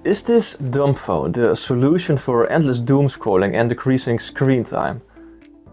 Is this Dumbphone the solution for endless doom scrolling and decreasing screen time?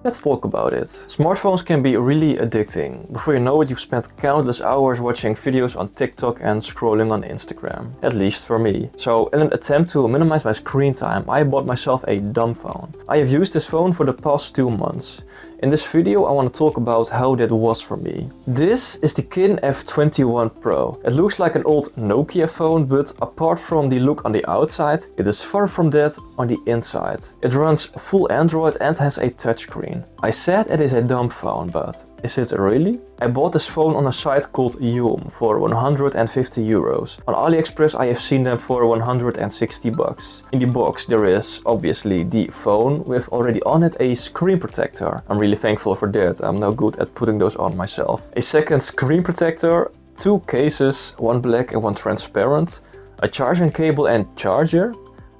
Let's talk about it. Smartphones can be really addicting. Before you know it, you've spent countless hours watching videos on TikTok and scrolling on Instagram. At least for me. So in an attempt to minimize my screen time, I bought myself a Dumbphone. I have used this phone for the past 2 months. In this video I want to talk about how that was for me. This is the Qin F21 Pro. It looks like an old Nokia phone, but apart from the look on the outside, it is far from that on the inside. It runs full Android and has a touchscreen. I said it is a dumb phone, but is it really? I bought this phone on a site called Yum for 150 euros. On AliExpress I have seen them for 160 bucks. In the box there is obviously the phone with already on it a screen protector. I'm really thankful for that, I'm no good at putting those on myself. A second screen protector, 2 cases, one black and one transparent, a charging cable and charger,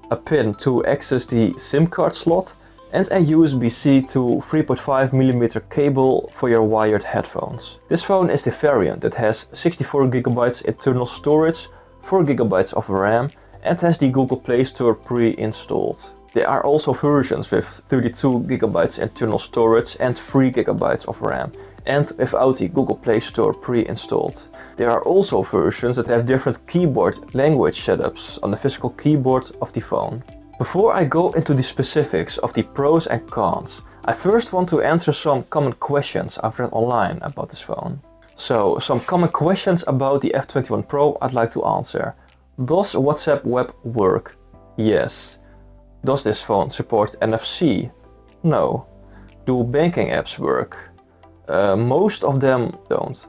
a pin to access the SIM card slot, and a USB-C to 3.5mm cable for your wired headphones. This phone is the variant that has 64GB internal storage, 4GB of RAM, and has the Google Play Store pre-installed. There are also versions with 32GB internal storage and 3GB of RAM, and without the Google Play Store pre-installed. There are also versions that have different keyboard language setups on the physical keyboard of the phone. Before I go into the specifics of the pros and cons, I first want to answer some common questions I've read online about this phone. So, some common questions about the F21 Pro I'd like to answer. Does WhatsApp Web work? Yes. Does this phone support NFC? No. Do banking apps work? Most of them don't.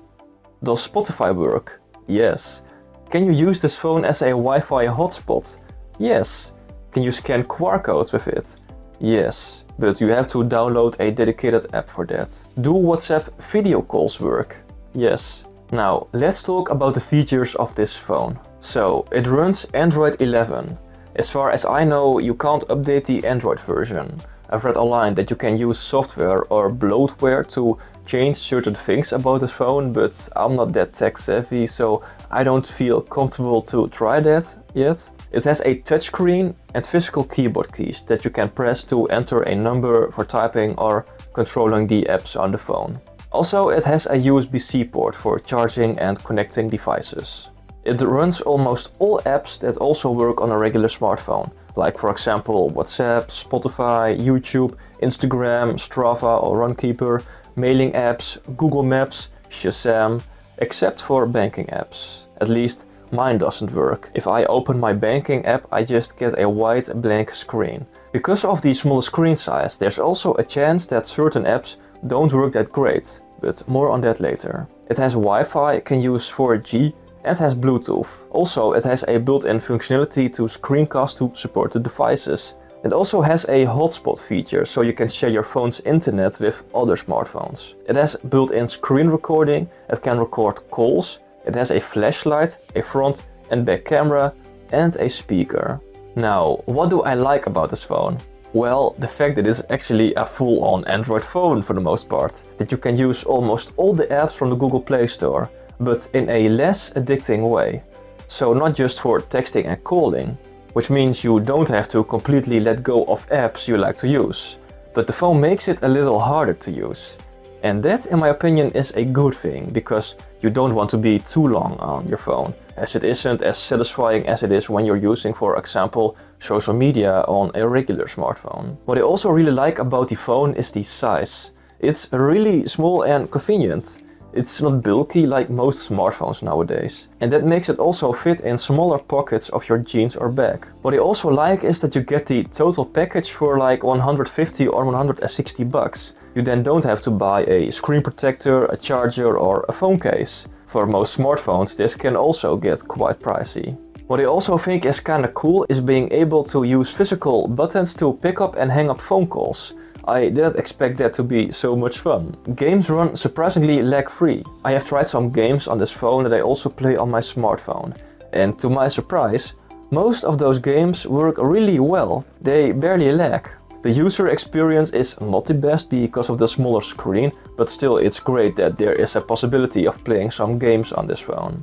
Does Spotify work? Yes. Can you use this phone as a Wi-Fi hotspot? Yes. Can you scan QR codes with it? Yes, but you have to download a dedicated app for that. Do WhatsApp video calls work? Yes. Now, let's talk about the features of this phone. So, it runs Android 11. As far as I know, you can't update the Android version. I've read online that you can use software or bloatware to change certain things about the phone, but I'm not that tech savvy, so I don't feel comfortable to try that yet. It has a touchscreen and physical keyboard keys that you can press to enter a number for typing or controlling the apps on the phone. Also, it has a USB-C port for charging and connecting devices. It runs almost all apps that also work on a regular smartphone, like for example WhatsApp, Spotify, YouTube, Instagram, Strava or Runkeeper, mailing apps, Google Maps, Shazam, except for banking apps. At least mine doesn't work. If I open my banking app, I just get a white blank screen. Because of the small screen size, there's also a chance that certain apps don't work that great, but more on that later. It has Wi-Fi, can use 4G, and has Bluetooth. Also, it has a built-in functionality to screencast to support the devices. It also has a hotspot feature, so you can share your phone's internet with other smartphones. It has built-in screen recording, it can record calls, it has a flashlight, a front and back camera, and a speaker. Now, what do I like about this phone? Well, the fact that it's actually a full-on Android phone for the most part. That you can use almost all the apps from the Google Play Store, but in a less addicting way. So not just for texting and calling, which means you don't have to completely let go of apps you like to use. But the phone makes it a little harder to use. And that, in my opinion, is a good thing, because you don't want to be too long on your phone, as it isn't as satisfying as it is when you're using, for example, social media on a regular smartphone. What I also really like about the phone is the size. It's really small and convenient. It's not bulky like most smartphones nowadays. And that makes it also fit in smaller pockets of your jeans or bag. What I also like is that you get the total package for like 150 or 160 bucks. You then don't have to buy a screen protector, a charger or a phone case. For most smartphones this can also get quite pricey. What I also think is kinda cool is being able to use physical buttons to pick up and hang up phone calls. I didn't expect that to be so much fun. Games run surprisingly lag-free. I have tried some games on this phone that I also play on my smartphone. And to my surprise, most of those games work really well. They barely lag. The user experience is not the best because of the smaller screen, but still it's great that there is a possibility of playing some games on this phone.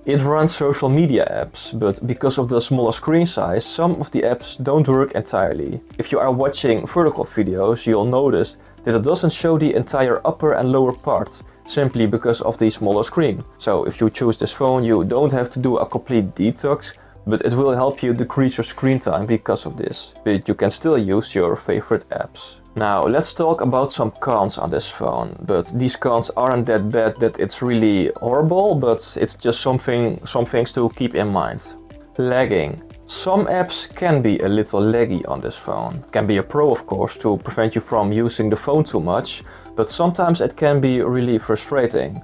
It runs social media apps, but because of the smaller screen size, some of the apps don't work entirely. If you are watching vertical videos, you'll notice that it doesn't show the entire upper and lower part, simply because of the smaller screen. So if you choose this phone, you don't have to do a complete detox, but it will help you decrease your screen time because of this. But you can still use your favorite apps. Now let's talk about some cons on this phone, but these cons aren't that bad that it's really horrible, but it's just some things to keep in mind. Lagging. Some apps can be a little laggy on this phone. It can be a pro, of course, to prevent you from using the phone too much, but sometimes it can be really frustrating.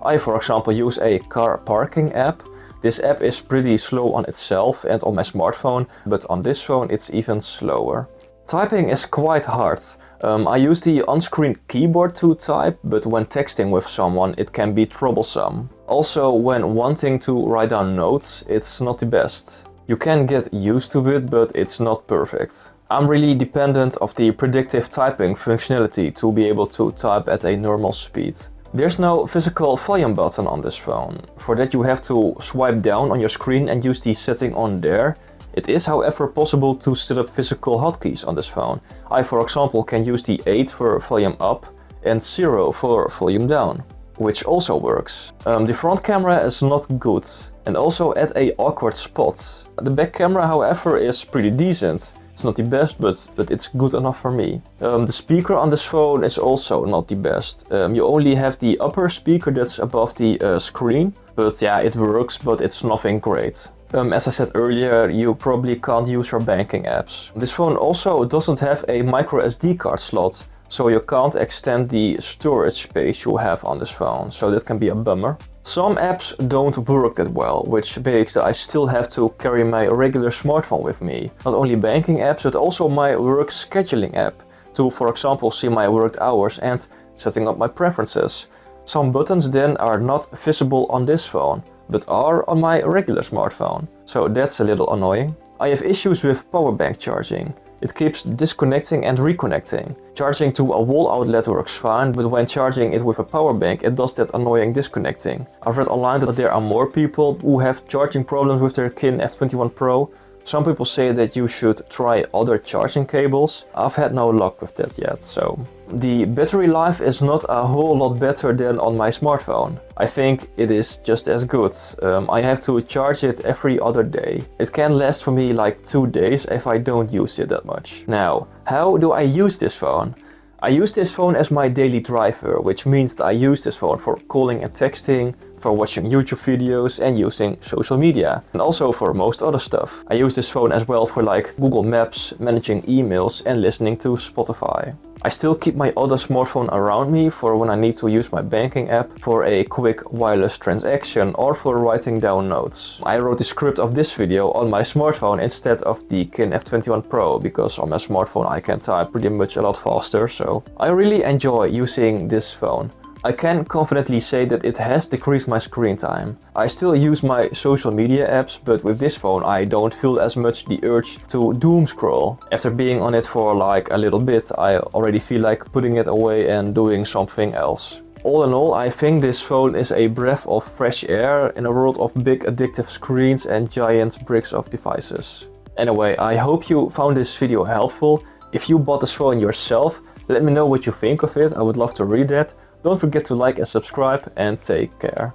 I, for example, use a car parking app. This app is pretty slow on itself and on my smartphone, but on this phone it's even slower. Typing is quite hard. I use the on-screen keyboard to type, but when texting with someone it can be troublesome. Also, when wanting to write down notes, it's not the best. You can get used to it, but it's not perfect. I'm really dependent of the predictive typing functionality to be able to type at a normal speed. There's no physical volume button on this phone. For that you have to swipe down on your screen and use the setting on there. It is, however, possible to set up physical hotkeys on this phone. I, for example, can use the 8 for volume up and 0 for volume down, which also works. The front camera is not good and also at an awkward spot. The back camera, however, is pretty decent. It's not the best, but it's good enough for me. The speaker on this phone is also not the best. You only have the upper speaker that's above the screen, but yeah, it works, but it's nothing great. As I said earlier, you probably can't use your banking apps. This phone also doesn't have a micro SD card slot, so you can't extend the storage space you have on this phone, so that can be a bummer. Some apps don't work that well, which makes that I still have to carry my regular smartphone with me. Not only banking apps, but also my work scheduling app, to, for example, see my worked hours and setting up my preferences. Some buttons then are not visible on this phone, but are on my regular smartphone. So that's a little annoying. I have issues with power bank charging. It keeps disconnecting and reconnecting. Charging to a wall outlet works fine, but when charging it with a power bank, it does that annoying disconnecting. I've read online that there are more people who have charging problems with their Qin F21 Pro. Some people say that you should try other charging cables. I've had no luck with that yet, so. The battery life is not a whole lot better than on my smartphone. I think it is just as good. I have to charge it every other day. It can last for me like 2 days if I don't use it that much. Now, how do I use this phone? I use this phone as my daily driver, which means that I use this phone for calling and texting, for watching YouTube videos and using social media, and also for most other stuff. I use this phone as well for like Google Maps, managing emails and listening to Spotify. I still keep my other smartphone around me for when I need to use my banking app for a quick wireless transaction or for writing down notes. I wrote the script of this video on my smartphone instead of the Qin F21 Pro because on my smartphone I can type pretty much a lot faster, so I really enjoy using this phone. I can confidently say that it has decreased my screen time. I still use my social media apps, but with this phone I don't feel as much the urge to doom scroll. After being on it for like a little bit, I already feel like putting it away and doing something else. All in all, I think this phone is a breath of fresh air in a world of big addictive screens and giant bricks of devices. Anyway, I hope you found this video helpful. If you bought this phone yourself, let me know what you think of it. I would love to read that. Don't forget to like and subscribe, and take care.